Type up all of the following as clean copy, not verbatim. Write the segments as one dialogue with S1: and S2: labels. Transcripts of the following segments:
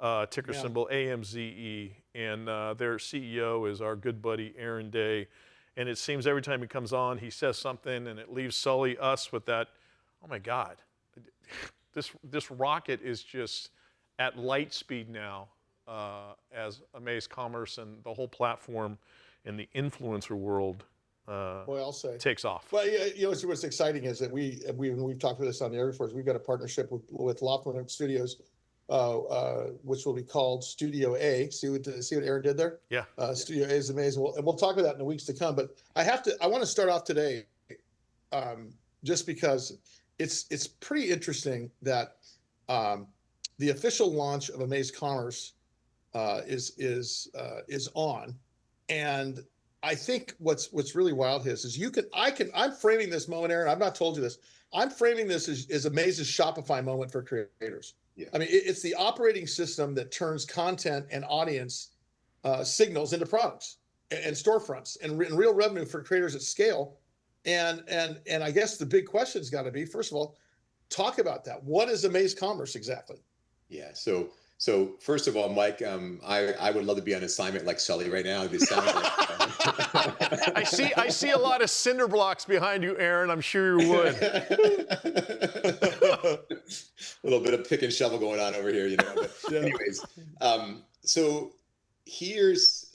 S1: ticker
S2: Yeah.
S1: symbol AMZE, and their CEO is our good buddy Aaron Day. And it seems every time he comes on, he says something, and it leaves us with that, oh my God, this rocket is just at light speed now, as Amaze Commerce and the whole platform in the influencer world
S2: Boy, I'll say.
S1: takes off.
S2: Well, yeah, what's exciting is that we've talked about this on the air before. We've got a partnership with Loftman Studios, which will be called Studio A. See what Aaron did there?
S1: Yeah.
S2: Studio A is amazing. And we'll talk about that in the weeks to come. But I want to start off today, just because it's pretty interesting that the official launch of Amaze Commerce is on, and I think what's really wild is I'm framing this moment, Aaron. I've not told you this. I'm framing this as Amaze's Shopify moment for creators.
S3: Yeah.
S2: I mean, it's the operating system that turns content and audience signals into products and storefronts and real revenue for creators at scale. And I guess the big question's got to be, first of all, talk about that. What is Amaze Commerce exactly?
S3: Yeah. So first of all, Mike, I would love to be on assignment like Sully right now. This sounds like
S1: I see a lot of cinder blocks behind you, Aaron. I'm sure you would.
S3: A little bit of pick and shovel going on over here, But
S2: Yeah.
S3: anyways, so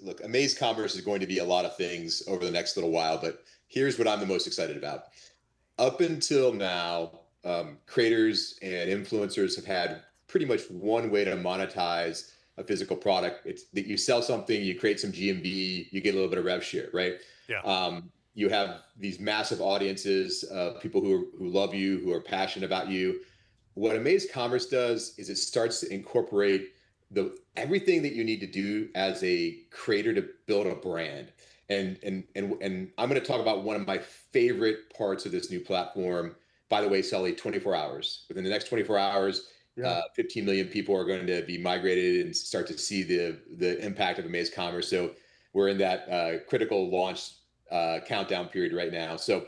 S3: look, Amaze Commerce is going to be a lot of things over the next little while, but here's what I'm the most excited about. Up until now, creators and influencers have had pretty much one way to monetize a physical product. It's that you sell something, you create some GMV, you get a little bit of rev share, right?
S1: Yeah.
S3: You have these massive audiences of people who love you, who are passionate about you. What Amaze Commerce does is it starts to incorporate everything that you need to do as a creator to build a brand. And I'm going to talk about one of my favorite parts of this new platform. By the way, Sully, 24 hours. Within the next 24 hours, 15 million people are going to be migrated and start to see the impact of Amaze Commerce. So we're in that critical launch countdown period right now. So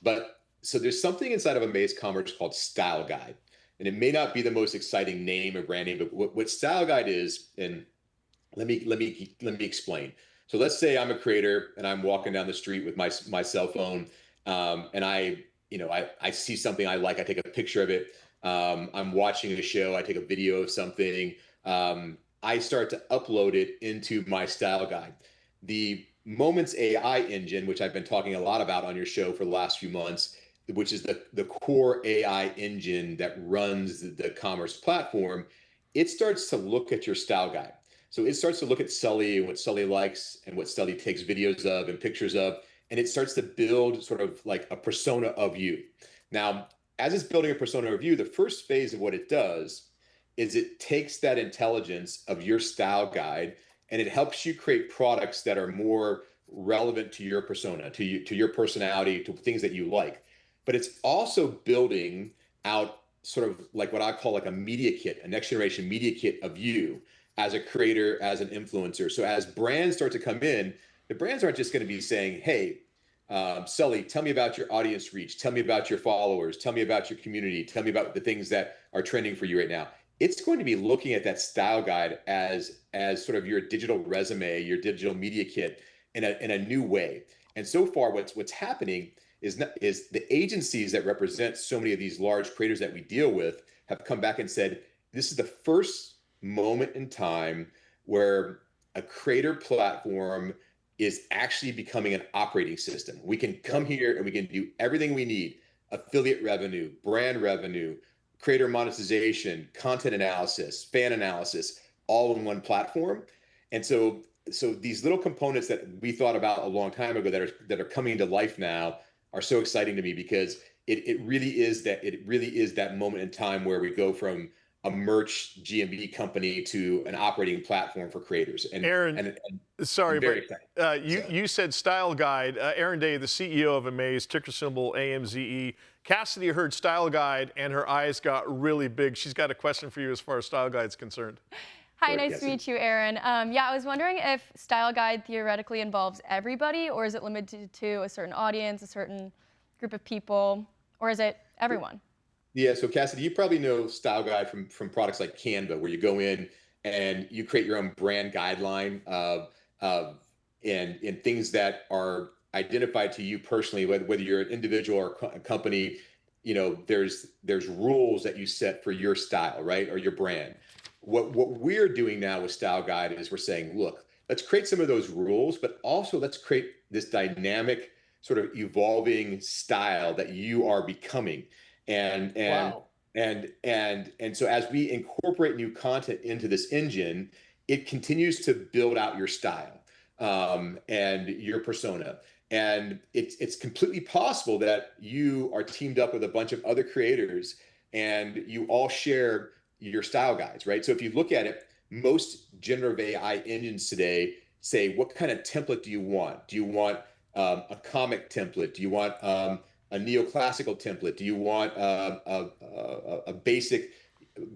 S3: there's something inside of Amaze Commerce called Style Guide. And it may not be the most exciting name or brand name, but what Style Guide is, and let me explain. So let's say I'm a creator and I'm walking down the street with my cell phone, and I see something I like. I take a picture of it. I'm watching a show. I take a video of something. I start to upload it into my Style Guide. The Moments AI engine, which I've been talking a lot about on your show for the last few months, which is the core AI engine that runs the commerce platform, it starts to look at your Style Guide. So it starts to look at Sully and what Sully likes and what Sully takes videos of and pictures of, and it starts to build sort of like a persona of you. Now, as it's building a persona of you, the first phase of what it does is it takes that intelligence of your Style Guide and it helps you create products that are more relevant to your persona, to your personality, to things that you like. But it's also building out sort of like what I call like a media kit, a next generation media kit of you as a creator, as an influencer. So as brands start to come in, the brands aren't just going to be saying, hey, Sully, tell me about your audience reach. Tell me about your followers. Tell me about your community. Tell me about the things that are trending for you right now. It's going to be looking at that Style Guide as sort of your digital resume, your digital media kit in a new way. And so far, what's happening is the agencies that represent so many of these large creators that we deal with have come back and said, this is the first moment in time where a creator platform is actually becoming an operating system. We can come here and we can do everything we need: affiliate revenue, brand revenue, creator monetization, content analysis, fan analysis, all in one platform. And so these little components that we thought about a long time ago that are coming to life now are so exciting to me, because it really is that moment in time where we go from a merch GMV company to an operating platform for creators. And
S1: Aaron, sorry, but you said Style Guide. Aaron Day, the CEO of Amaze, ticker symbol AMZE. Cassidy heard Style Guide and her eyes got really big. She's got a question for you as far as Style Guide is concerned.
S4: Hi, nice to meet you, Aaron. Yeah, I was wondering if Style Guide theoretically involves everybody, or is it limited to a certain audience, a certain group of people, or is it everyone?
S3: Yeah, so Cassidy, you probably know Style Guide from products like Canva, where you go in and you create your own brand guideline of and things that are identified to you personally, whether you're an individual or a company. There's rules that you set for your style, right, or your brand. What we're doing now with Style Guide is we're saying, look, let's create some of those rules, but also let's create this dynamic sort of evolving style that you are becoming. And
S2: Wow.
S3: and so as we incorporate new content into this engine, it continues to build out your style, and your persona. And it's completely possible that you are teamed up with a bunch of other creators and you all share your style guides, right? So if you look at it, most generative AI engines today say, what kind of template do you want? Do you want a comic template? Do you want a neoclassical template? Do you want a basic?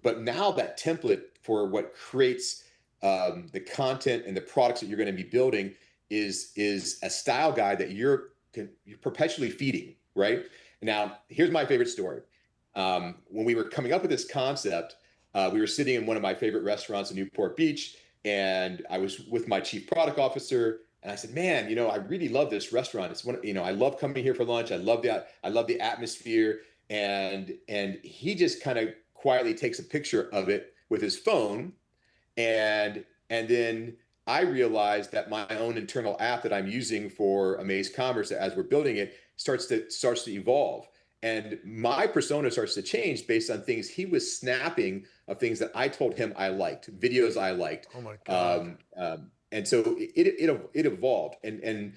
S3: But now that template for what creates the content and the products that you're going to be building is a style guide that you're perpetually feeding, right? Now, here's my favorite story. When we were coming up with this concept, we were sitting in one of my favorite restaurants in Newport Beach, and I was with my chief product officer, and I said, "Man, I really love this restaurant. It's one, I love coming here for lunch. I love the atmosphere." And he just kind of quietly takes a picture of it with his phone, and then I realized that my own internal app that I'm using for Amaze Commerce as we're building it starts to evolve. And my persona starts to change based on things he was snapping of things that I told him I liked, videos I liked.
S1: Oh my God.
S3: And so it evolved, and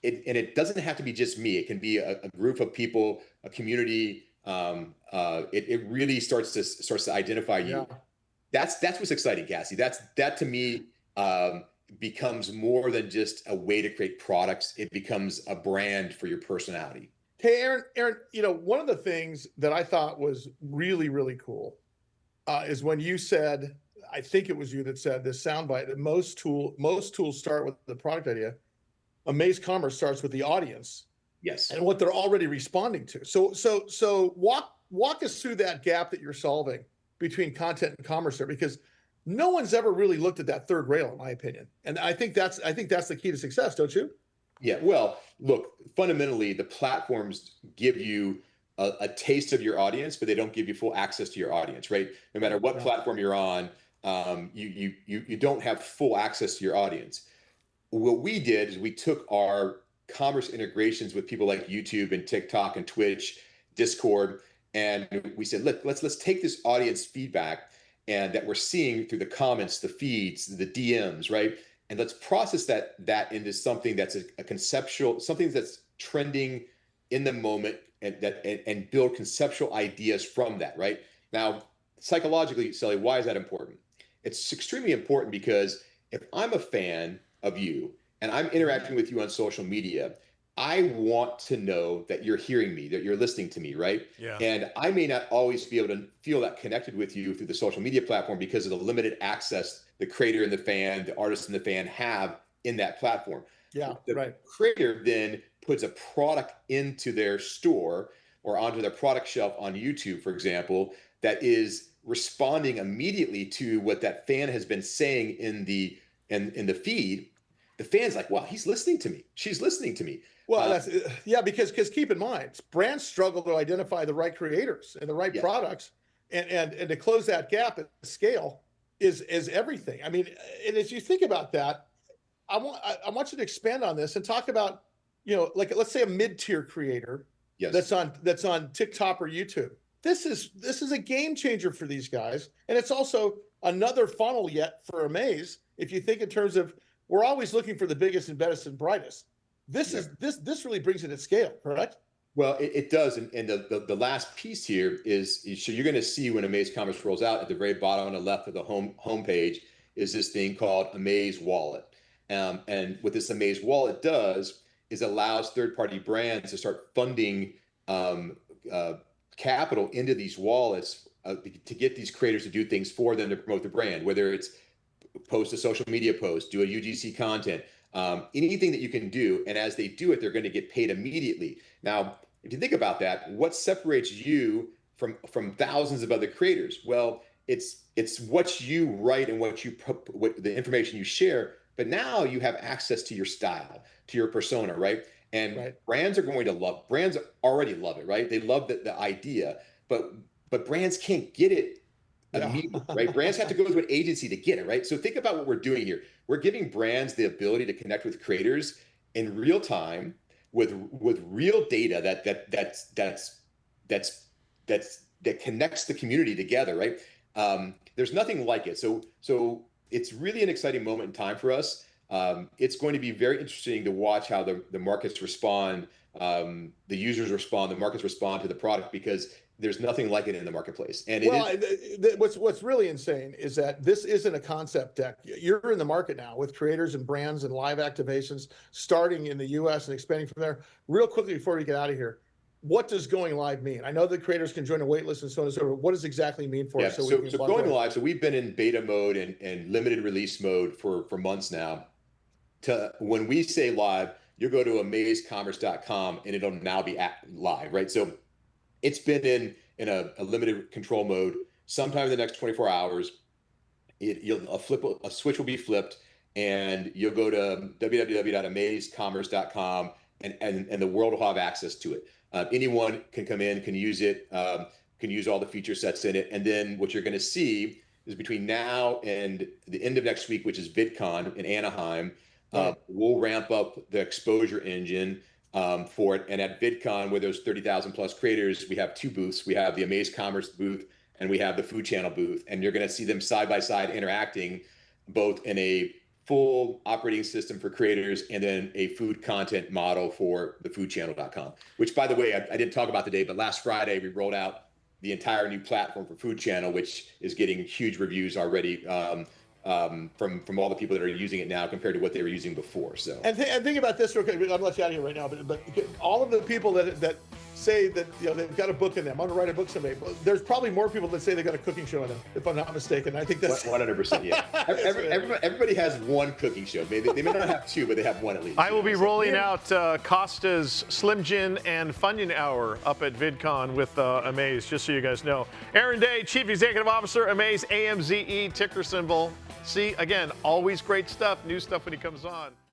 S3: it doesn't have to be just me. It can be a group of people, a community. It really starts to identify
S2: Yeah.
S3: you. That's what's exciting, Cassie. That to me becomes more than just a way to create products. It becomes a brand for your personality.
S2: Hey, Aaron, one of the things that I thought was really, really cool is when you said, I think it was you that said this soundbite that most tools start with the product idea. Amaze Commerce starts with the audience
S3: Yes.
S2: and what they're already responding to. So walk us through that gap that you're solving between content and commerce there, because no one's ever really looked at that third rail, in my opinion. And I think that's the key to success, don't you?
S3: Yeah. Well, look, fundamentally, the platforms give you a taste of your audience, but they don't give you full access to your audience, right? No matter what
S2: Yeah.
S3: platform you're on, you don't have full access to your audience. What we did is we took our commerce integrations with people like YouTube and TikTok and Twitch, Discord, and we said, look, let's take this audience feedback and that we're seeing through the comments, the feeds, the DMs, right? And let's process that into something that's a conceptual, something that's trending in the moment, and build conceptual ideas from that, right? Now, psychologically, Sally, why is that important? It's extremely important because if I'm a fan of you and I'm interacting with you on social media, I want to know that you're hearing me, that you're listening to me, right?
S1: Yeah.
S3: And I may not always be able to feel that connected with you through the social media platform because of the limited access the creator and the fan, the artist and the fan have in that platform.
S2: Yeah,
S3: The
S2: right.
S3: creator then puts a product into their store or onto their product shelf on YouTube, for example, that is responding immediately to what that fan has been saying in the feed. The fan's like, wow, he's listening to me. She's listening to me.
S2: Well,
S3: Uh,
S2: that's yeah, because keep in mind, brands struggle to identify the right creators and the right
S3: yeah,
S2: products, and to close that gap at scale is everything. I mean, and as you think about that, I want you to expand on this and talk about, like let's say a mid-tier creator
S3: yes,
S2: that's on TikTok or YouTube. This is a game changer for these guys, and it's also another funnel yet for Amaze. If you think in terms of, we're always looking for the biggest and best and brightest. This
S3: yeah.
S2: is this really brings it at scale, correct?
S3: Well, it does, and the last piece here is so you're going to see when Amaze Commerce rolls out at the very bottom on the left of the homepage is this thing called Amaze Wallet, and what this Amaze Wallet does is allows third-party brands to start funding um, uh, capital into these wallets to get these creators to do things for them to promote the brand, whether it's post a social media post, do a UGC content, anything that you can do. And as they do it, they're going to get paid immediately. Now, if you think about that, what separates you from thousands of other creators? Well, it's what you write and what the information you share. But now you have access to your style, to your persona, right? And
S2: Right.
S3: brands already love it, right? They love the idea, but brands can't get it
S2: Yeah.
S3: immediately, right? Brands have to go to an agency to get it, right? So think about what we're doing here. We're giving brands the ability to connect with creators in real time with real data that connects the community together, right? There's nothing like it. So it's really an exciting moment in time for us. It's going to be very interesting to watch how the markets respond, the users respond, the markets respond to the product, because there's nothing like it in the marketplace. And it
S2: Well,
S3: is.
S2: what's really insane is that this isn't a concept deck. You're in the market now with creators and brands and live activations starting in the US and expanding from there. Real quickly before we get out of here, what does going live mean? I know that creators can join a wait list and so on and so forth. What does it exactly mean for
S3: Yeah,
S2: us? So
S3: so
S2: we can
S3: going live. So we've been in beta mode and limited release mode for months now. To when we say live, you go to amazecommerce.com and it'll now be live, right? So it's been in a limited control mode. Sometime in the next 24 hours, a switch will be flipped, and you'll go to www.amazecommerce.com, and the world will have access to it. Anyone can come in, can use it, can use all the feature sets in it. And then what you're going to see is between now and the end of next week, which is VidCon in Anaheim, we'll ramp up the exposure engine for it. And at VidCon, where there's 30,000 plus creators, we have two booths. We have the Amaze Commerce booth and we have the Food Channel booth. And you're going to see them side by side interacting, both in a full operating system for creators and then a food content model for the foodchannel.com, which, by the way, I didn't talk about today, but last Friday we rolled out the entire new platform for Food Channel, which is getting huge reviews already from all the people that are using it now compared to what they were using before. So
S2: and think about this real quick. I'm gonna let you out of here right now, but all of the people that say that they've got a book in them, I'm gonna write a book someday. Well, there's probably more people that say they've got a cooking show in them, if I'm not mistaken. I think that's
S3: 100%. Yeah, everybody has one cooking show. They may not have two, but they have one at least.
S1: I will be rolling out Costa's Slim Gin and Funyun Hour up at VidCon with Amaze, just so you guys know. Aaron Day, Chief Executive Officer, Amaze, AMZE, ticker symbol. See, again, always great stuff, new stuff when he comes on.